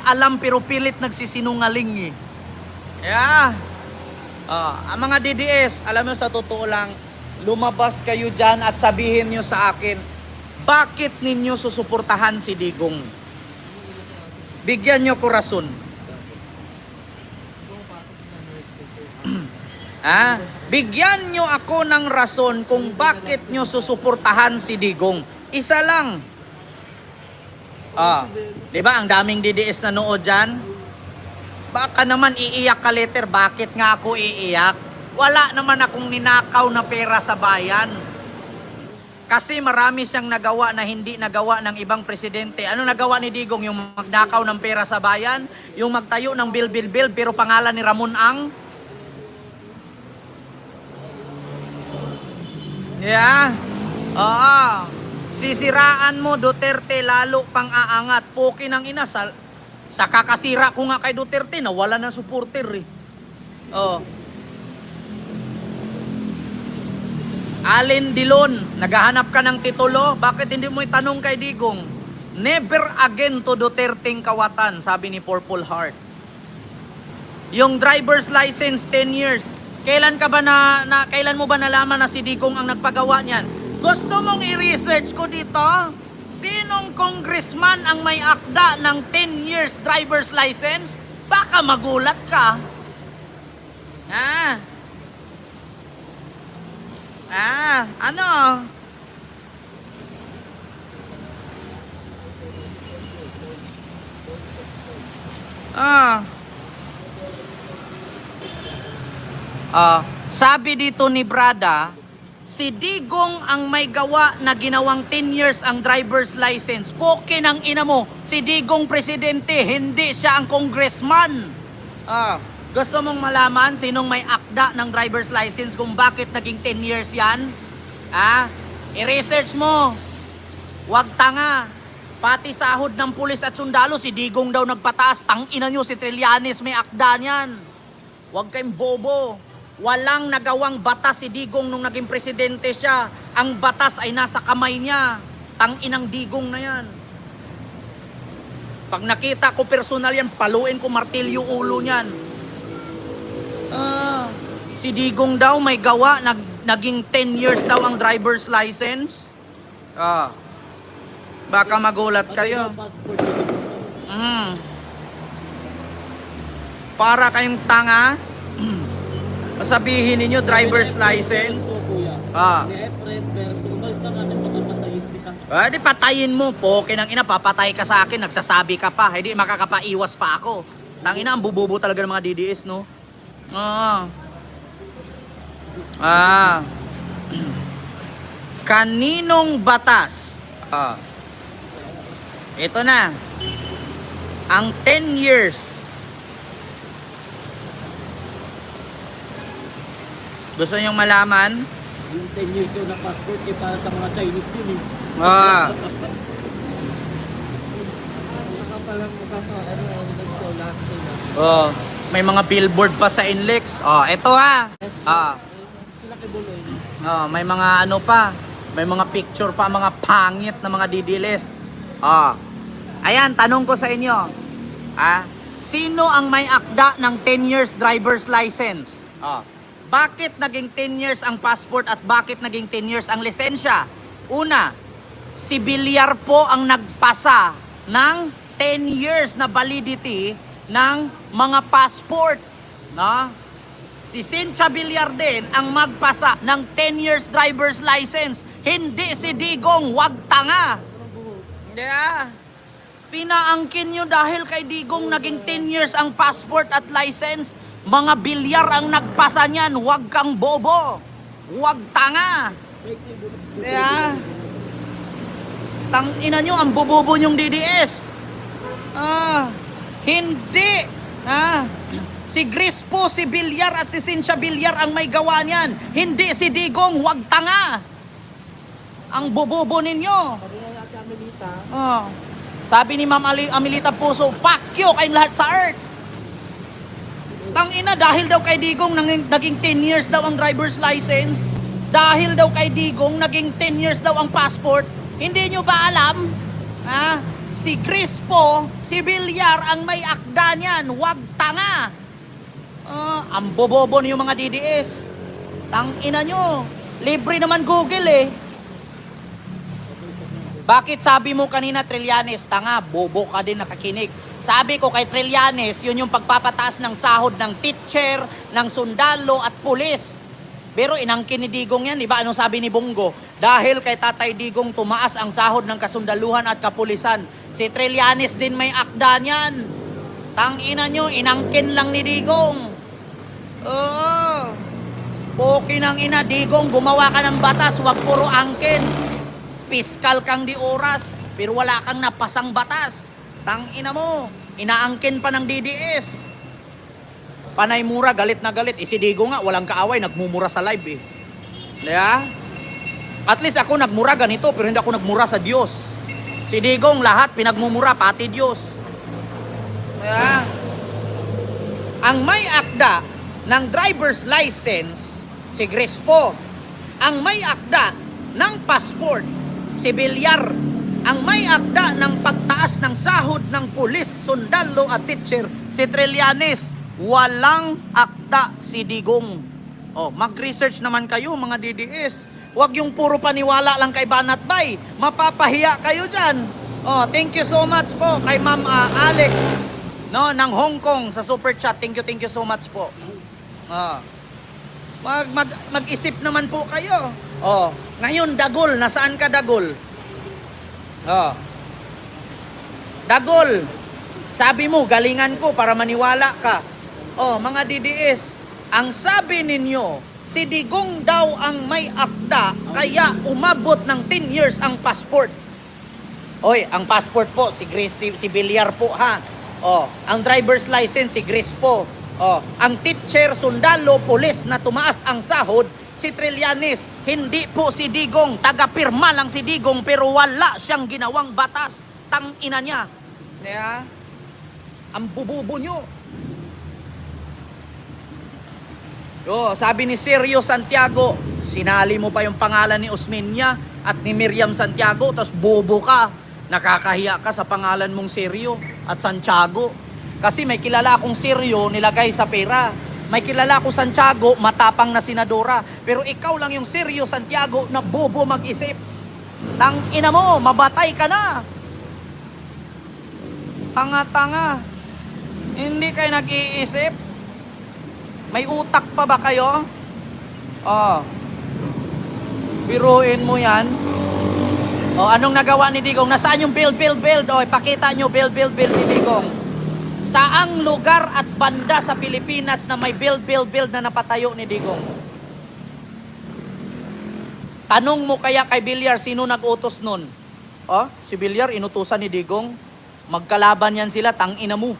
alam pero pilit nagsisinungaling eh. Yeah. Ang mga DDS, alam mo sa totoo lang, lumabas kayo dyan at sabihin nyo sa akin, bakit ninyo susuportahan si Digong? Bigyan nyo ko rason. Bigyan nyo ako ng rason kung bakit nyo susuportahan si Digong. Isa lang. Diba ang daming DDS na nood dyan? Baka naman iiyak ka later, bakit nga ako iiyak? Wala naman akong ninakaw na pera sa bayan. Kasi marami siyang nagawa na hindi nagawa ng ibang presidente. Ano nagawa ni Digong? Yung magnakaw ng pera sa bayan? Yung magtayo ng bill pero pangalan ni Ramon Ang? Yeah. Sisiraan mo Duterte lalo pang aangat. Poki ng ina sa kakasira ko nga kay Duterte na wala ng supporter eh. Alin Dilon, naghahanap ka ng titulo, bakit hindi mo itanong kay Digong? Never again to Duterteng kawatan, sabi ni Purple Heart. Yung driver's license 10 years. Kailan ka ba kailan mo ba nalaman na si Digong ang nagpagawa niyan? Gusto mong i-research ko dito? Sinong congressman ang may akda ng 10 years driver's license? Baka magulat ka. Ano? Sabi dito ni Brada, si Digong ang may gawa na ginawang 10 years ang driver's license. Poke ng ina mo, si Digong presidente, hindi siya ang congressman. Gusto mong malaman sinong may akda ng driver's license kung bakit naging 10 years yan? I-research mo. Wag tanga. Pati sahod ng pulis at sundalo, si Digong daw nagpataas. Tangina nyo, si Trillanes may akda niyan. Wag kayong bobo. Walang nagawang batas si Digong nung naging presidente siya. Ang batas ay nasa kamay niya. Tanginang Digong na yan. Pag nakita ko personal yan, paluin ko martilyo ulo niyan. Si Digong daw may gawa, naging 10 years daw ang driver's license. Baka magulat kayo. Para kayong tanga. Sabihin ninyo driver's license. Di patayin mo. Poke ng ina, papatay ka sa akin, nagsasabi ka pa. Hindi makakapaiwas pa ako. Tangina, ang bububo talaga ng mga DDS, no? Kaninong batas? Ito na. Ang 10 years. Gusto nyong malaman? Yung 10 years daw na passport para sa mga Chinese yun eh. Nakapalang mukha sa nagsolat sila. May mga billboard pa sa Inlex. Ito ha. Sila kay Buloy. May mga ano pa. May mga picture pa, mga pangit na mga didiles. Ayan, tanong ko sa inyo. Sino ang may akda ng 10 years driver's license? Bakit naging 10 years ang passport at bakit naging 10 years ang lisensya? Una, si Villar po ang nagpasa ng 10 years na validity ng mga passport. Si Cynthia Villar din ang magpasa ng 10 years driver's license. Hindi si Digong, wag tanga. Pinaangkin nyo dahil kay Digong naging 10 years ang passport at license. Mga Villar ang nagpasa niyan, wag kang bobo. Wag tanga. Tangina nyo, ang bobobo nyong DDS. Hindi. Si Grispo, si Villar at si Cynthia Villar ang may gawa niyan. Hindi si Digong, wag tanga. Ang bobobo ninyo. Sabi ni Ma'am Amelita Puso, fuck you kayong lahat sa earth. Tangina, dahil daw kay Digong naging 10 years daw ang driver's license. Dahil daw kay Digong naging 10 years daw ang passport. Hindi nyo ba alam? Si Crispo, si Villar ang may akda niyan, wag tanga. Ang bobobo niyo mga DDS. Tangina nyo. Libre naman Google eh. Bakit sabi mo kanina Trillanes? Tanga, bobo ka din nakakinig. Sabi ko kay Trillanes, yun yung pagpapataas ng sahod ng teacher, ng sundalo at pulis. Pero inangkin ni Digong yan, di ba? Anong sabi ni Bongo? Dahil kay Tatay Digong tumaas ang sahod ng kasundaluhan at kapulisan. Si Trillanes din may akda niyan. Tangina nyo, inangkin lang ni Digong. Oo. Poki ng ina, Digong, gumawa ka ng batas, wag puro angkin. Piskal kang di oras, pero wala kang napasang batas. Tangina mo, inaangkin pa ng DDS. Panay mura, galit na galit. Si Digong nga, walang kaaway, nagmumura sa live eh. Diba? At least ako nagmura ganito, pero hindi ako nagmura sa Diyos. Si Digong, lahat pinagmumura, pati Diyos. Diba? Ang may akda ng driver's license, si Crispo. Ang may akda ng passport, si Villar. Ang may akda ng pagtaas ng sahod ng pulis, sundalo at teacher, si Trillanes. Walang akda si Digong. Mag-research naman kayo mga DDS. Huwag yung puro paniwala lang kay Banat Bay. Mapapahiya kayo dyan. Thank you so much po kay Ma'am Alex ng Hong Kong sa super chat. Thank you so much po. Mag-isip naman po kayo. Ngayon Dagol, nasaan ka Dagol? Dagol, sabi mo galingan ko para maniwala ka. Mga DDS, ang sabi ninyo, si Digong daw ang may akda kaya umabot ng 10 years ang passport. Ang passport po si Villar po ha. Ang driver's license si Crispo. Ang teacher, sundalo, pulis na tumaas ang sahod, si Trillanes. Hindi po si Digong, taga-pirma lang si Digong pero wala siyang ginawang batas. Tangina niya. Yeah. Ang bububo nyo. Sabi ni Sergio Santiago, sinali mo pa yung pangalan ni Osmeña at ni Miriam Santiago, tapos bobo ka. Nakakahiya ka sa pangalan mong Sergio at Santiago. Kasi may kilala akong Sergio nilagay sa pera. May kilala akong Santiago, matapang na senadora. Pero ikaw lang yung Sergio Santiago na bobo mag-isip. Tangina mo, mabatay ka na. Tanga-tanga. Hindi kayo nag-iisip. May utak pa ba kayo? Biruin mo yan. Anong nagawa ni Digong? Nasaan yung build? Ipakita nyo build ni Digong. Saang lugar at banda sa Pilipinas na may build na napatayo ni Digong? Tanong mo kaya kay Villar, sino nag-utos nun? Si Villar, inutusan ni Digong. Magkalaban yan sila, tangina mo.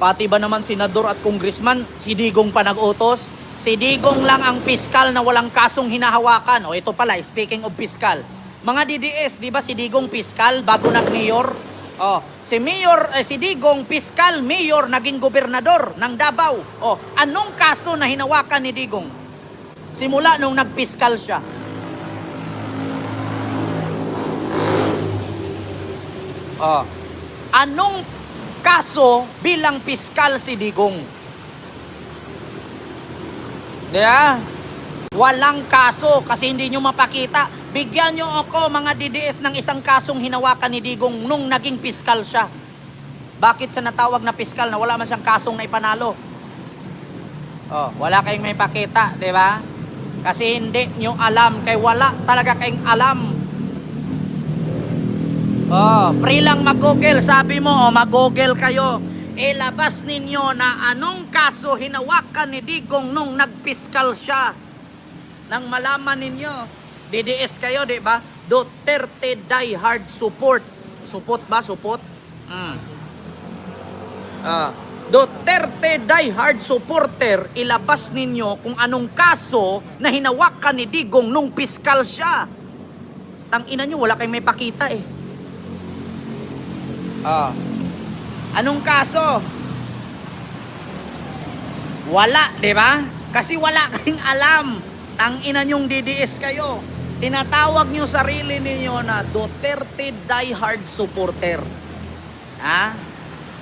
Pati ba naman senador at congressman, si Digong pa nag-utos? Si Digong lang ang piskal na walang kasong hinahawakan. Ito pala, speaking of piskal. Mga DDS, di ba si Digong piskal bago nag-mayor? Si Digong piskal, mayor, naging gobernador ng Davao. Anong kaso na hinawakan ni Digong? Simula nung nagpiskal siya. Anong kaso bilang piskal si Digong? Diba? Walang kaso kasi hindi nyo mapakita. Bigyan nyo ako mga DDS ng isang kasong hinawakan ni Digong nung naging piskal siya. Bakit siya natawag na piskal na wala man siyang kasong na ipanalo? Wala kayong may pakita, di ba? Kasi hindi nyo alam, kay wala talaga kayong alam. Free lang mag-google, sabi mo, mag-google kayo. Ilabas ninyo na anong kaso hinawakan ni Digong nung nagpiskal siya. Nang malaman ninyo, DDS kayo, di ba? Duterte die hard support. Support ba? Support? Duterte die hard supporter, ilabas ninyo kung anong kaso na hinawakan ni Digong nung piskal siya. Tangina nyo, wala kayong may pakita eh. Anong kaso? Wala, di ba? Kasi wala kayong alam. Tangina nyong DDS kayo. tinatawag nyo sarili ninyo na Duterte diehard supporter. Ha?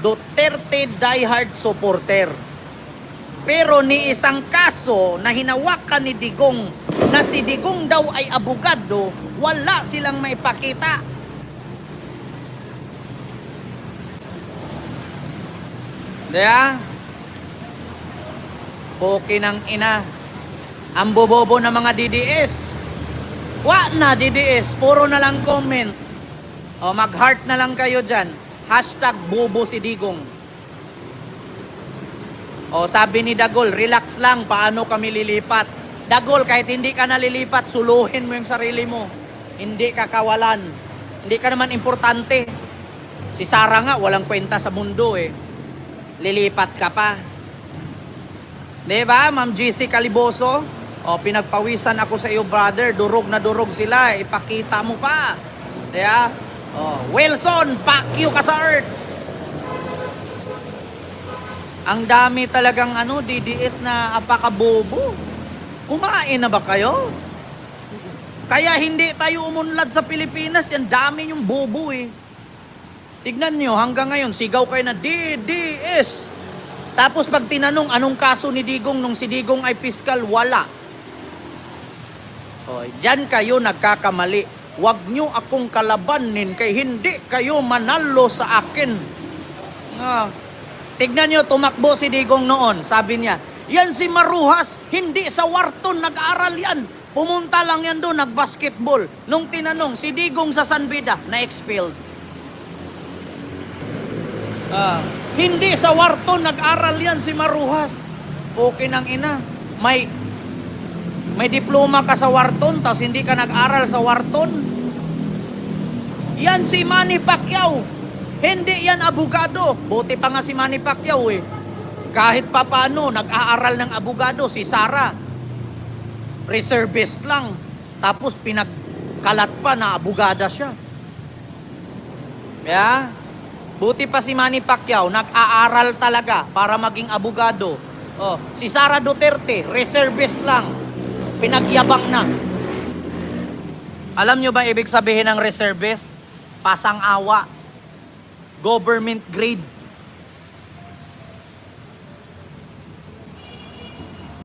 Duterte diehard supporter. Pero ni isang kaso na hinawakan ni Digong na si Digong daw ay abogado, wala silang maipakita. Diya? Okay ng ina. Ang bobobo ng mga DDS. Wa na DDS, puro na lang comment. O mag-heart na lang kayo dyan. Hashtag bobo si Digong. O sabi ni Dagol, relax lang, paano kami lilipat? Dagol, kahit hindi ka nalilipat, suluhin mo yung sarili mo. Hindi ka kawalan. Hindi ka naman importante. Si Sara nga, walang kwenta sa mundo eh. Lilipat ka pa. Diba, Ma'am GC Caliboso? O, pinagpawisan ako sa iyo, brother. Durog na durog sila. Ipakita mo pa. Diba? O, Wilson, fuck you ka sa earth. Ang dami talagang DDS na apakabobo. Kumain na ba kayo? Kaya hindi tayo umunlad sa Pilipinas. Yan dami yung bobo eh. Tignan nyo, hanggang ngayon, sigaw kayo na DDS. Tapos pag tinanong anong kaso ni Digong nung si Digong ay piskal, wala. O, dyan kayo nagkakamali. Huwag nyo akong kalabanin kay hindi kayo manalo sa akin. Tignan nyo, tumakbo si Digong noon. Sabi niya, yan si Maruhas, hindi sa Wharton nag-aral yan. Pumunta lang yan doon, nag-basketball. Nung tinanong, si Digong sa San Beda, na-expelled. Hindi sa Wharton nag-aral yan si Maruhas. Okay nang ina. May diploma ka sa Wharton, tapos hindi ka nag-aral sa Wharton. Yan si Manny Pacquiao. Hindi yan abogado. Buti pa nga si Manny Pacquiao eh. Kahit pa paano, nag-aaral ng abogado si Sara. Reservist lang. Tapos pinagkalat pa na abogada siya. Yeah? Buti pa si Manny Pacquiao, nag-aaral talaga para maging abogado. Oh, si Sara Duterte, reservist lang. Pinagyabang na. Alam nyo ba ibig sabihin ng reservist? Pasang-awa. Government grade.